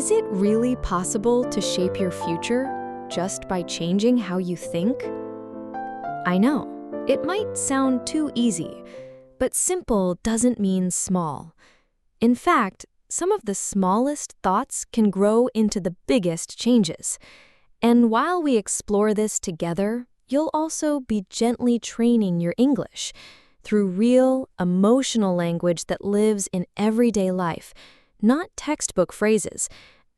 Is it really possible to shape your future just by changing how you think? I know, it might sound too easy, but simple doesn't mean small. In fact, some of the smallest thoughts can grow into the biggest changes. And while we explore this together, you'll also be gently training your English through real, emotional language that lives in everyday life, not textbook phrases,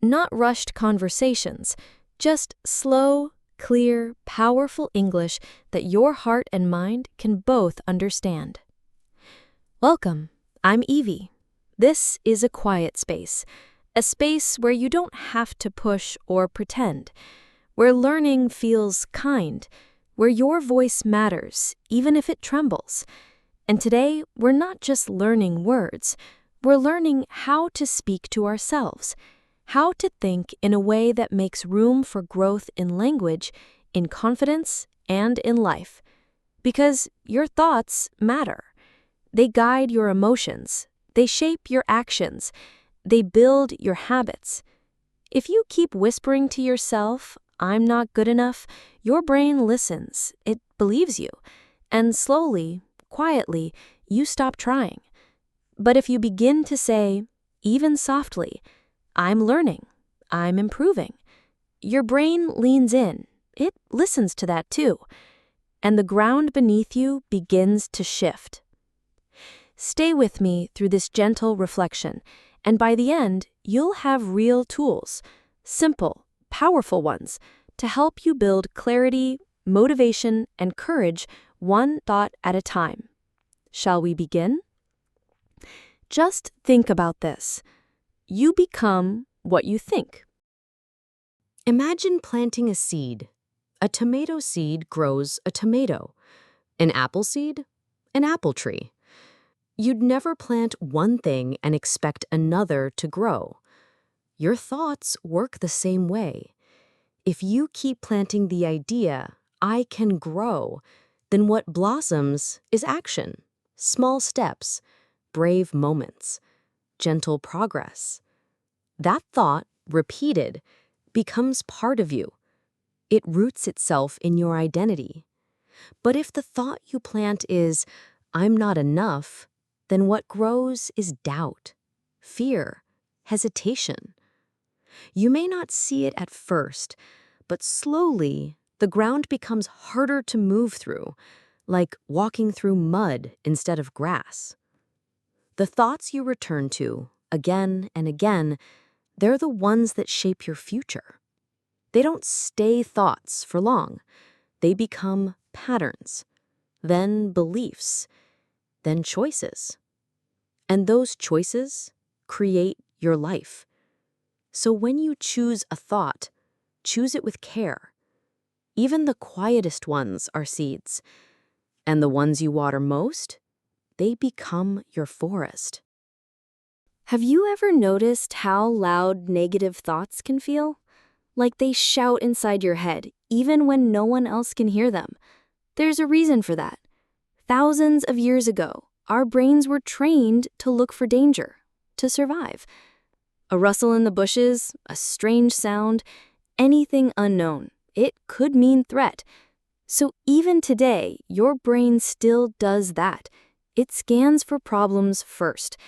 not rushed conversations, just slow, clear, powerful English that your heart and mind can both understand. Welcome, I'm Evie. This is a quiet space, a space where you don't have to push or pretend, where learning feels kind, where your voice matters, even if it trembles. And today, we're not just learning words, we're learning how to speak to ourselves, how to think in a way that makes room for growth in language, in confidence, and in life. Because your thoughts matter. They guide your emotions, they shape your actions, they build your habits. If you keep whispering to yourself, "I'm not good enough," your brain listens, it believes you, and slowly, quietly, you stop trying. But if you begin to say, even softly, "I'm learning, I'm improving," your brain leans in, it listens to that too, and the ground beneath you begins to shift. Stay with me through this gentle reflection, and by the end, you'll have real tools, simple, powerful ones, to help you build clarity, motivation, and courage one thought at a time. Shall we begin? Just think about this. You become what you think. Imagine planting a seed. A tomato seed grows a tomato. An apple seed? An apple tree. You'd never plant one thing and expect another to grow. Your thoughts work the same way. If you keep planting the idea, "I can grow," then what blossoms is action, small steps, brave moments, gentle progress. That thought, repeated, becomes part of you. It roots itself in your identity. But if the thought you plant is, "I'm not enough," then what grows is doubt, fear, hesitation. You may not see it at first, but slowly the ground becomes harder to move through, like walking through mud instead of grass. The thoughts you return to, again and again, they're the ones that shape your future. They don't stay thoughts for long. They become patterns, then beliefs, then choices. And those choices create your life. So when you choose a thought, choose it with care. Even the quietest ones are seeds. And the ones you water most, they become your forest. Have you ever noticed how loud negative thoughts can feel? Like they shout inside your head, even when no one else can hear them. There's a reason for that. Thousands of years ago, our brains were trained to look for danger, to survive. A rustle in the bushes, a strange sound, anything unknown. It could mean threat. So even today, your brain still does that. It scans for problems first.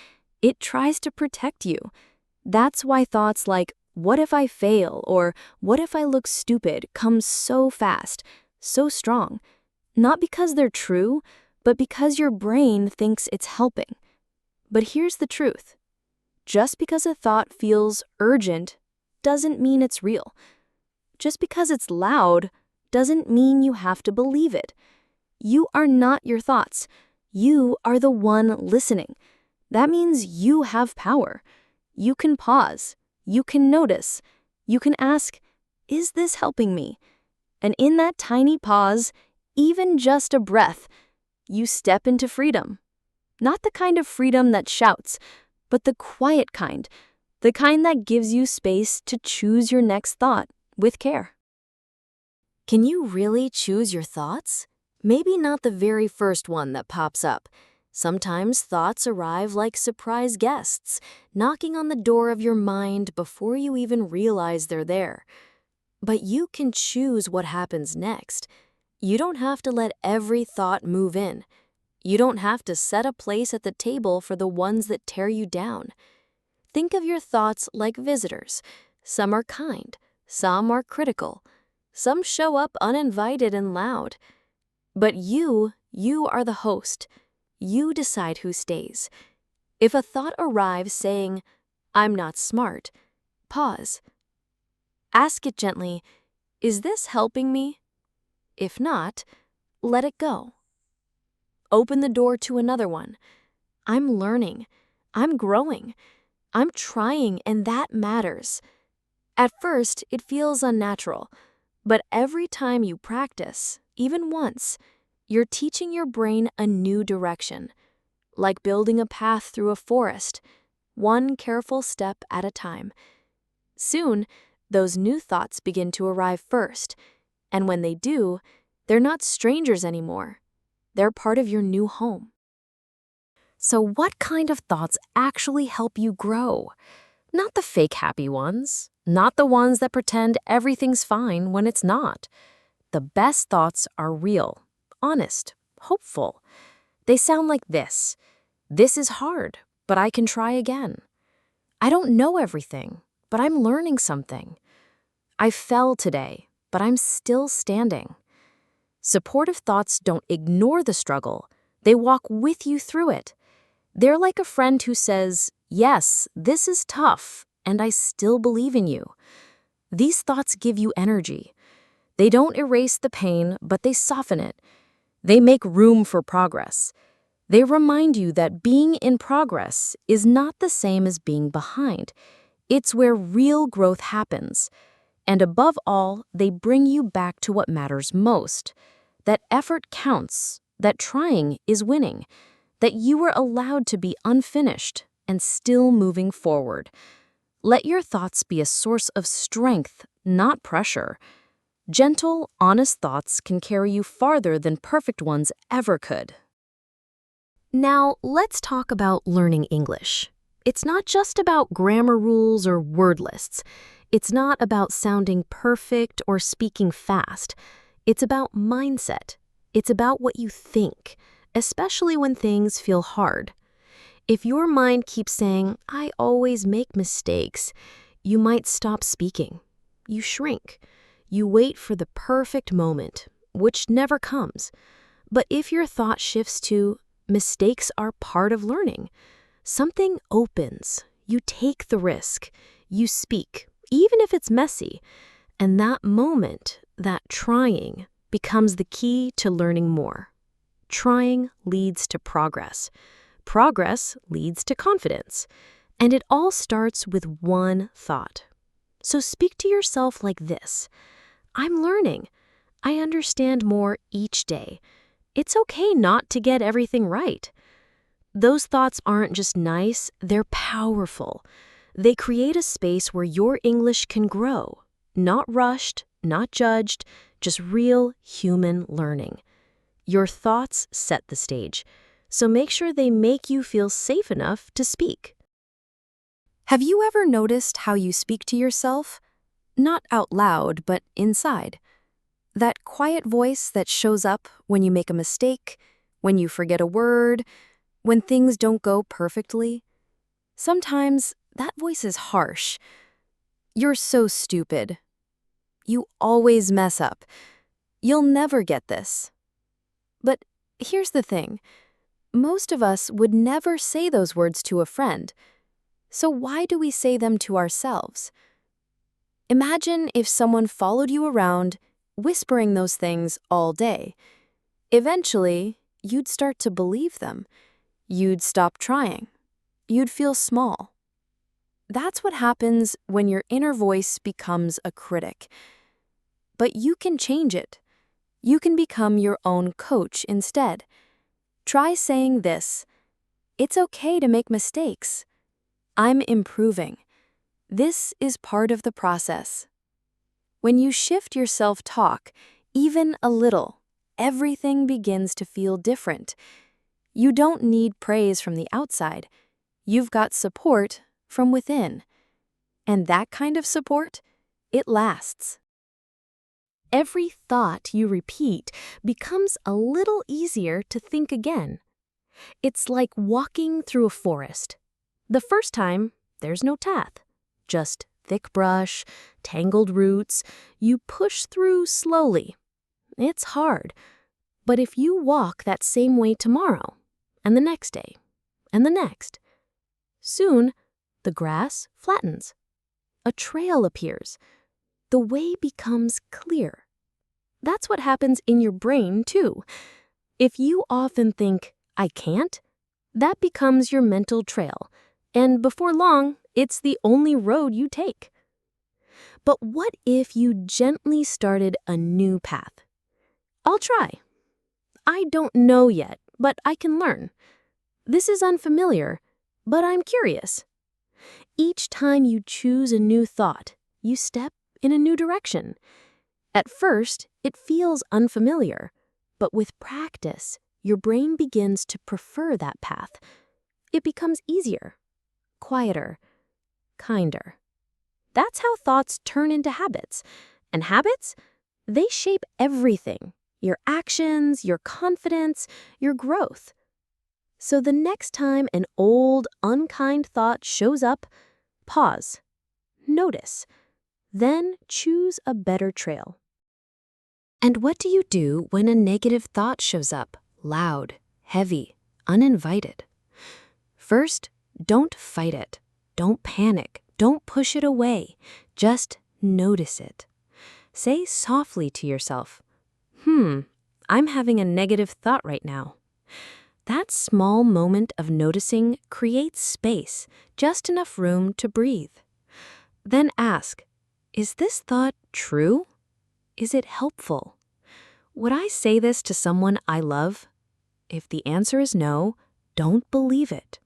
It tries to protect you. That's why thoughts like, "What if I fail?" or "What if I look stupid?" come so fast, so strong. Not because they're true, but because your brain thinks it's helping. But here's the truth. Just because a thought feels urgent doesn't mean it's real. Just because it's loud doesn't mean you have to believe it. You are not your thoughts. You are the one listening. That means you have power. You can pause. You can notice. You can ask, "Is this helping me?" And in that tiny pause, even just a breath, you step into freedom. Not the kind of freedom that shouts, but the quiet kind, the kind that gives you space to choose your next thought with care. Can you really choose your thoughts? Maybe not the very first one that pops up. Sometimes thoughts arrive like surprise guests, knocking on the door of your mind before you even realize they're there. But you can choose what happens next. You don't have to let every thought move in. You don't have to set a place at the table for the ones that tear you down. Think of your thoughts like visitors. Some are kind, some are critical, some show up uninvited and loud. But you are the host. You decide who stays. If a thought arrives saying, "I'm not smart," pause. Ask it gently, "Is this helping me?" If not, let it go. Open the door to another one. "I'm learning. I'm growing. I'm trying, and that matters." At first, it feels unnatural, but every time you practice, even once, you're teaching your brain a new direction, like building a path through a forest, one careful step at a time. Soon, those new thoughts begin to arrive first, and when they do, they're not strangers anymore. They're part of your new home. So what kind of thoughts actually help you grow? Not the fake happy ones, not the ones that pretend everything's fine when it's not. The best thoughts are real, honest, hopeful. They sound like this: "This is hard, but I can try again." "I don't know everything, but I'm learning something." "I fell today, but I'm still standing." Supportive thoughts don't ignore the struggle. They walk with you through it. They're like a friend who says, "Yes, this is tough, and I still believe in you." These thoughts give you energy. They don't erase the pain, but they soften it. They make room for progress. They remind you that being in progress is not the same as being behind. It's where real growth happens. And above all, they bring you back to what matters most. That effort counts, that trying is winning, that you were allowed to be unfinished and still moving forward. Let your thoughts be a source of strength, not pressure. Gentle, honest thoughts can carry you farther than perfect ones ever could. Now, let's talk about learning English. It's not just about grammar rules or word lists. It's not about sounding perfect or speaking fast. It's about mindset. It's about what you think, especially when things feel hard. If your mind keeps saying, "I always make mistakes," you might stop speaking. You shrink. You wait for the perfect moment, which never comes. But if your thought shifts to, "Mistakes are part of learning," something opens. You take the risk. You speak, even if it's messy. And that moment, that trying, becomes the key to learning more. Trying leads to progress. Progress leads to confidence. And it all starts with one thought. So speak to yourself like this: "I'm learning. I understand more each day. It's okay not to get everything right." Those thoughts aren't just nice, they're powerful. They create a space where your English can grow. Not rushed, not judged, just real human learning. Your thoughts set the stage, so make sure they make you feel safe enough to speak. Have you ever noticed how you speak to yourself? Not out loud, but inside. That quiet voice that shows up when you make a mistake, when you forget a word, when things don't go perfectly. Sometimes that voice is harsh. "You're so stupid. You always mess up. You'll never get this." But here's the thing. Most of us would never say those words to a friend. So why do we say them to ourselves? Imagine if someone followed you around, whispering those things all day. Eventually, you'd start to believe them. You'd stop trying. You'd feel small. That's what happens when your inner voice becomes a critic. But you can change it. You can become your own coach instead. Try saying this: "It's okay to make mistakes. I'm improving. This is part of the process." When you shift your self-talk, even a little, everything begins to feel different. You don't need praise from the outside. You've got support from within. And that kind of support, it lasts. Every thought you repeat becomes a little easier to think again. It's like walking through a forest. The first time, there's no path, just thick brush, tangled roots. You push through slowly. It's hard, but if you walk that same way tomorrow, and the next day, and the next, soon the grass flattens. A trail appears. The way becomes clear. That's what happens in your brain, too. If you often think, I can't, that becomes your mental trail, and before long, it's the only road you take. But what if you gently started a new path? I'll try. I don't know yet, but I can learn. This is unfamiliar, but I'm curious. Each time you choose a new thought, you step in a new direction. At first, it feels unfamiliar, but with practice, your brain begins to prefer that path. It becomes easier, quieter, kinder. That's how thoughts turn into habits. And habits, they shape everything. Your actions, your confidence, your growth. So the next time an old, unkind thought shows up, pause, notice, then choose a better trail. And what do you do when a negative thought shows up, loud, heavy, uninvited? First, don't fight it. Don't panic. Don't push it away. Just notice it. Say softly to yourself, I'm having a negative thought right now. That small moment of noticing creates space, just enough room to breathe. Then ask, is this thought true? Is it helpful? Would I say this to someone I love? If the answer is no, don't believe it.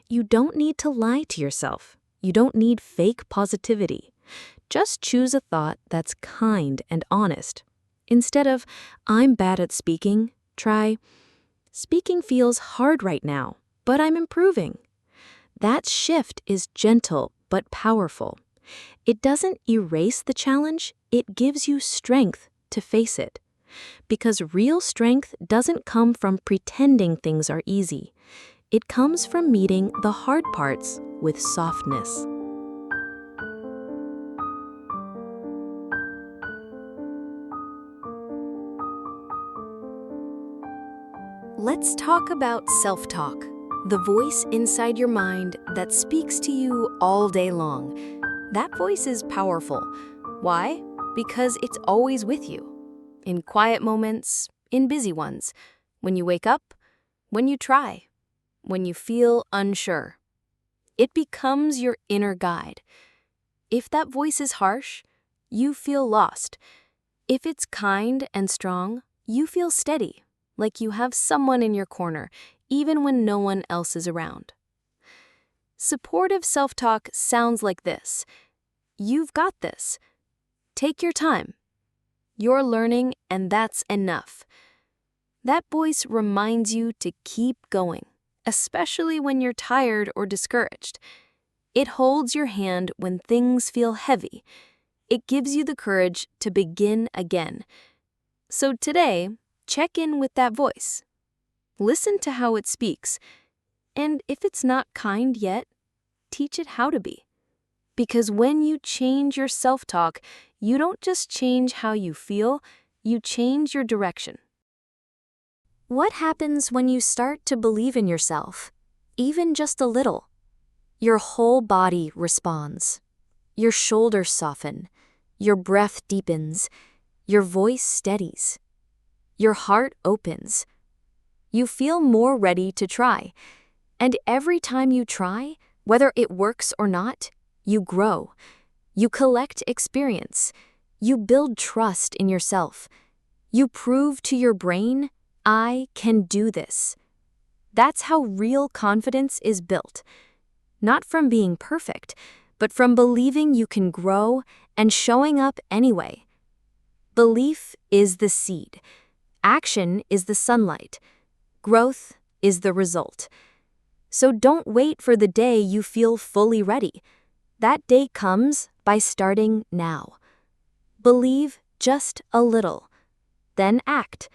You don't need to lie to yourself. You don't need fake positivity. Just choose a thought that's kind and honest. Instead of, I'm bad at speaking, try, speaking feels hard right now, but I'm improving. That shift is gentle but powerful. It doesn't erase the challenge, it gives you strength to face it. Because real strength doesn't come from pretending things are easy. It comes from meeting the hard parts with softness. Let's talk about self-talk, the voice inside your mind that speaks to you all day long. That voice is powerful. Why? Because it's always with you. In quiet moments, in busy ones, when you wake up, when you try, when you feel unsure. It becomes your inner guide. If that voice is harsh, you feel lost. If it's kind and strong, you feel steady, like you have someone in your corner, even when no one else is around. Supportive self-talk sounds like this. You've got this. Take your time. You're learning, and that's enough. That voice reminds you to keep going, especially when you're tired or discouraged. It holds your hand when things feel heavy. It gives you the courage to begin again. So today, check in with that voice. Listen to how it speaks. And if it's not kind yet, teach it how to be. Because when you change your self-talk, you don't just change how you feel, you change your direction. What happens when you start to believe in yourself, even just a little? Your whole body responds. Your shoulders soften. Your breath deepens. Your voice steadies. Your heart opens. You feel more ready to try. And every time you try, whether it works or not, you grow. You collect experience. You build trust in yourself. You prove to your brain, I can do this. That's how real confidence is built. Not from being perfect, but from believing you can grow and showing up anyway. Belief is the seed. Action is the sunlight. Growth is the result. So don't wait for the day you feel fully ready. That day comes by starting now. Believe just a little, then act,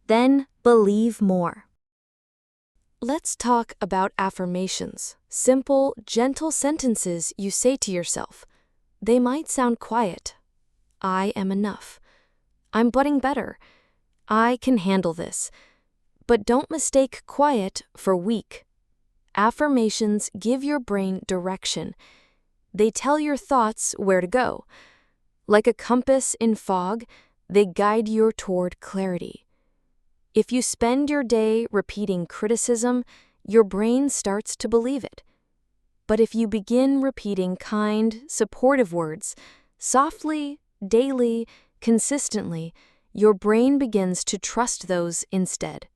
then believe more. Let's talk about affirmations, simple, gentle sentences you say to yourself. They might sound quiet. I am enough. I'm getting better. I can handle this. But don't mistake quiet for weak. Affirmations give your brain direction. They tell your thoughts where to go. Like a compass in fog, they guide you toward clarity. If you spend your day repeating criticism, your brain starts to believe it. But if you begin repeating kind, supportive words, softly, daily, consistently, your brain begins to trust those instead.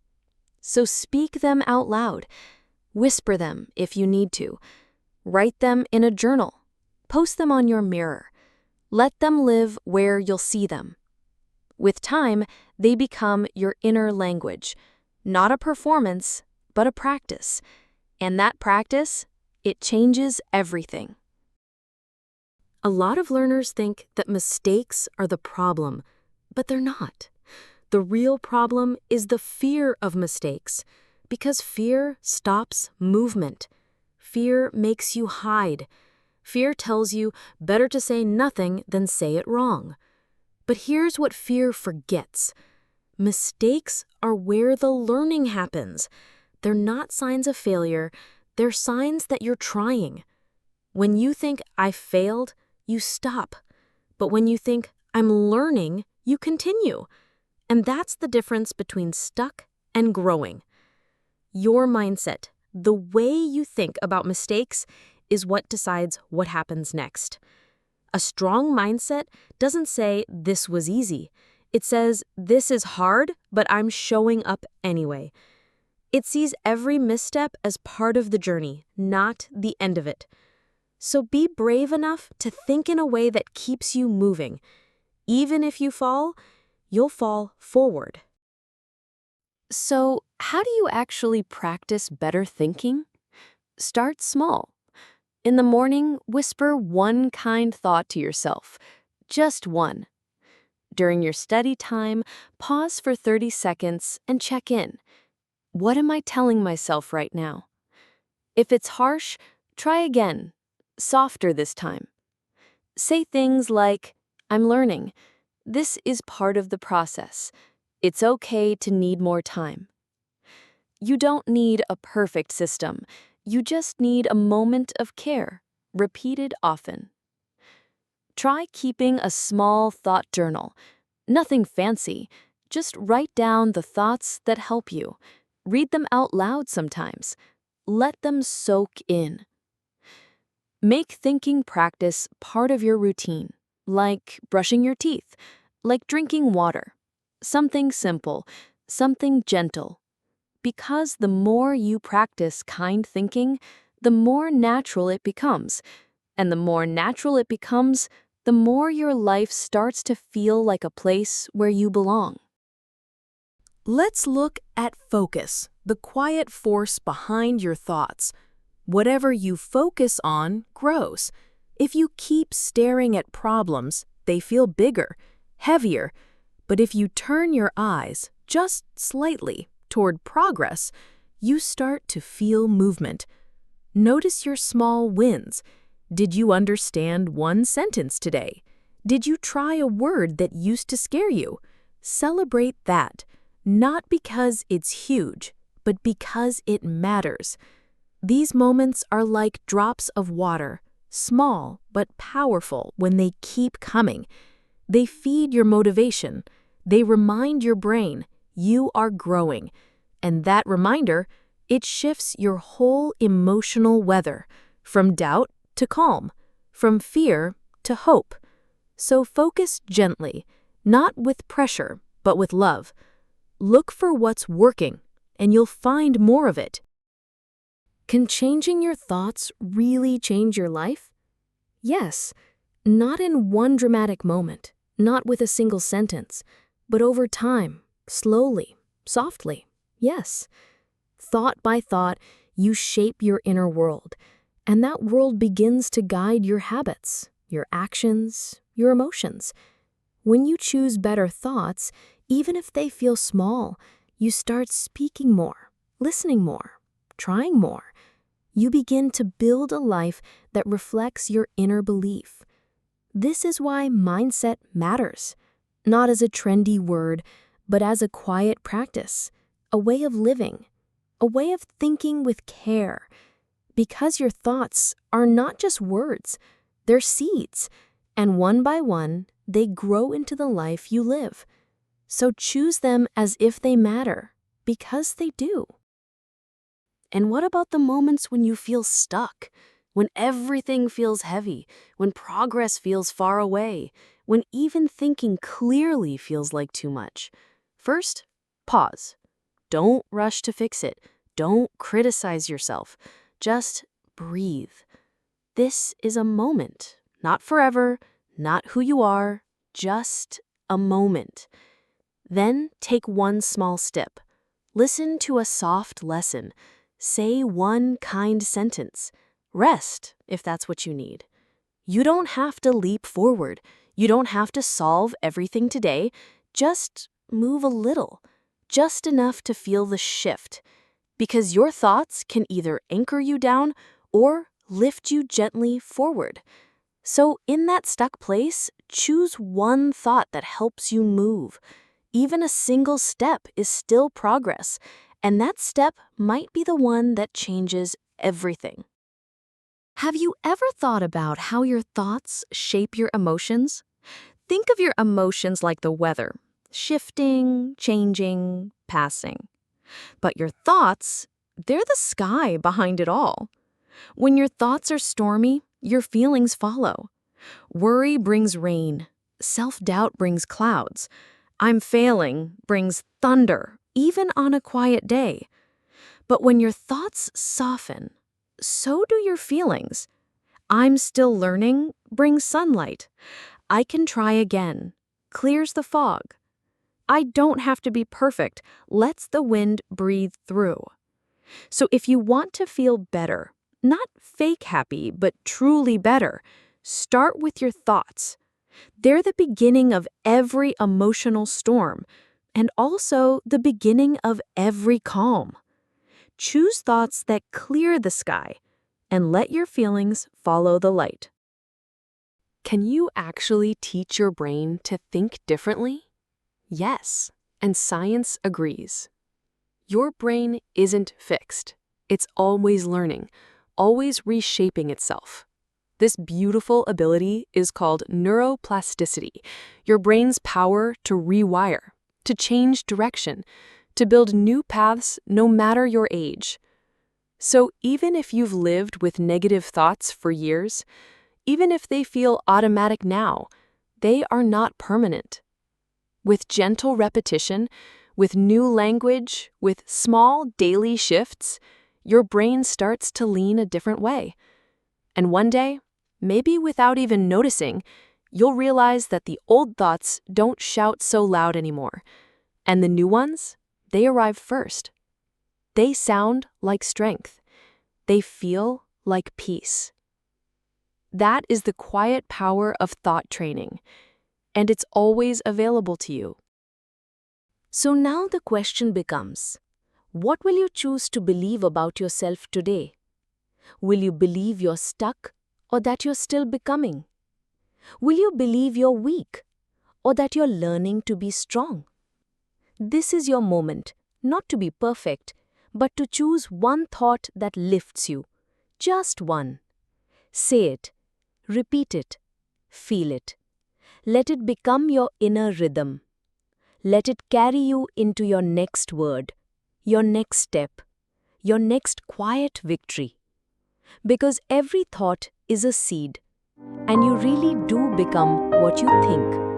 So speak them out loud. Whisper them if you need to. Write them in a journal. Post them on your mirror. Let them live where you'll see them. With time, they become your inner language, not a performance, but a practice. And that practice, it changes everything. A lot of learners think that mistakes are the problem, but they're not. The real problem is the fear of mistakes, because fear stops movement. Fear makes you hide. Fear tells you better to say nothing than say it wrong. But here's what fear forgets. Mistakes are where the learning happens. They're not signs of failure, they're signs that you're trying. When you think, I failed, you stop. But when you think, I'm learning, you continue. And that's the difference between stuck and growing. Your mindset, the way you think about mistakes, is what decides what happens next. A strong mindset doesn't say, this was easy. It says, this is hard, but I'm showing up anyway. It sees every misstep as part of the journey, not the end of it. So be brave enough to think in a way that keeps you moving. Even if you fall, you'll fall forward. So, how do you actually practice better thinking? Start small. In the morning, whisper one kind thought to yourself. Just one. During your study time, pause for 30 seconds and check in. What am I telling myself right now? If it's harsh, try again. Softer this time. Say things like, I'm learning. This is part of the process. It's okay to need more time. You don't need a perfect system. You just need a moment of care, repeated often. Try keeping a small thought journal. Nothing fancy. Just write down the thoughts that help you. Read them out loud sometimes. Let them soak in. Make thinking practice part of your routine, like brushing your teeth, like drinking water. Something simple, something gentle. Because the more you practice kind thinking, the more natural it becomes. And the more natural it becomes, the more your life starts to feel like a place where you belong. Let's look at focus, the quiet force behind your thoughts. Whatever you focus on grows. If you keep staring at problems, they feel bigger, heavier. But if you turn your eyes, just slightly, toward progress, you start to feel movement. Notice your small wins. Did you understand one sentence today? Did you try a word that used to scare you? Celebrate that, not because it's huge, but because it matters. These moments are like drops of water, small but powerful when they keep coming. They feed your motivation. They remind your brain you are growing. And that reminder, it shifts your whole emotional weather, from doubt to calm, from fear to hope. So focus gently, not with pressure, but with love. Look for what's working, and you'll find more of it. Can changing your thoughts really change your life? Yes, not in one dramatic moment, not with a single sentence, but over time, slowly, softly, yes. Thought by thought, you shape your inner world, and that world begins to guide your habits, your actions, your emotions. When you choose better thoughts, even if they feel small, you start speaking more, listening more, trying more. You begin to build a life that reflects your inner belief. This is why mindset matters, not as a trendy word, but as a quiet practice, a way of living, a way of thinking with care. Because your thoughts are not just words, they're seeds, and one by one, they grow into the life you live. So choose them as if they matter, because they do. And what about the moments when you feel stuck? When everything feels heavy, when progress feels far away, when even thinking clearly feels like too much? First, pause. Don't rush to fix it. Don't criticize yourself. Just breathe. This is a moment, not forever, not who you are, just a moment. Then take one small step. Listen to a soft lesson. Say one kind sentence. Rest, if that's what you need. You don't have to leap forward. You don't have to solve everything today. Just move a little, just enough to feel the shift. Because your thoughts can either anchor you down or lift you gently forward. So in that stuck place, choose one thought that helps you move. Even a single step is still progress, and that step might be the one that changes everything. Have you ever thought about how your thoughts shape your emotions? Think of your emotions like the weather, shifting, changing, passing. But your thoughts, they're the sky behind it all. When your thoughts are stormy, your feelings follow. Worry brings rain. Self-doubt brings clouds. I'm failing brings thunder, even on a quiet day. But when your thoughts soften, so do your feelings. I'm still learning brings sunlight. I can try again clears the fog. I don't have to be perfect lets the wind breathe through. So if you want to feel better, not fake happy, but truly better, start with your thoughts. They're the beginning of every emotional storm, and also the beginning of every calm. Choose thoughts that clear the sky, and let your feelings follow the light. Can you actually teach your brain to think differently? Yes, and science agrees. Your brain isn't fixed. It's always learning, always reshaping itself. This beautiful ability is called neuroplasticity, your brain's power to rewire, to change direction, to build new paths no matter your age. So even if you've lived with negative thoughts for years, even if they feel automatic now, they are not permanent. With gentle repetition, with new language, with small daily shifts, your brain starts to lean a different way. And one day, maybe without even noticing, you'll realize that the old thoughts don't shout so loud anymore, and the new ones, they arrive first. They sound like strength. They feel like peace. That is the quiet power of thought training, and it's always available to you. So now the question becomes, what will you choose to believe about yourself today? Will you believe you're stuck or that you're still becoming? Will you believe you're weak or that you're learning to be strong? This is your moment, not to be perfect, but to choose one thought that lifts you. Just one. Say it, repeat it, feel it. Let it become your inner rhythm. Let it carry you into your next word, your next step, your next quiet victory. Because every thought is a seed, and you really do become what you think.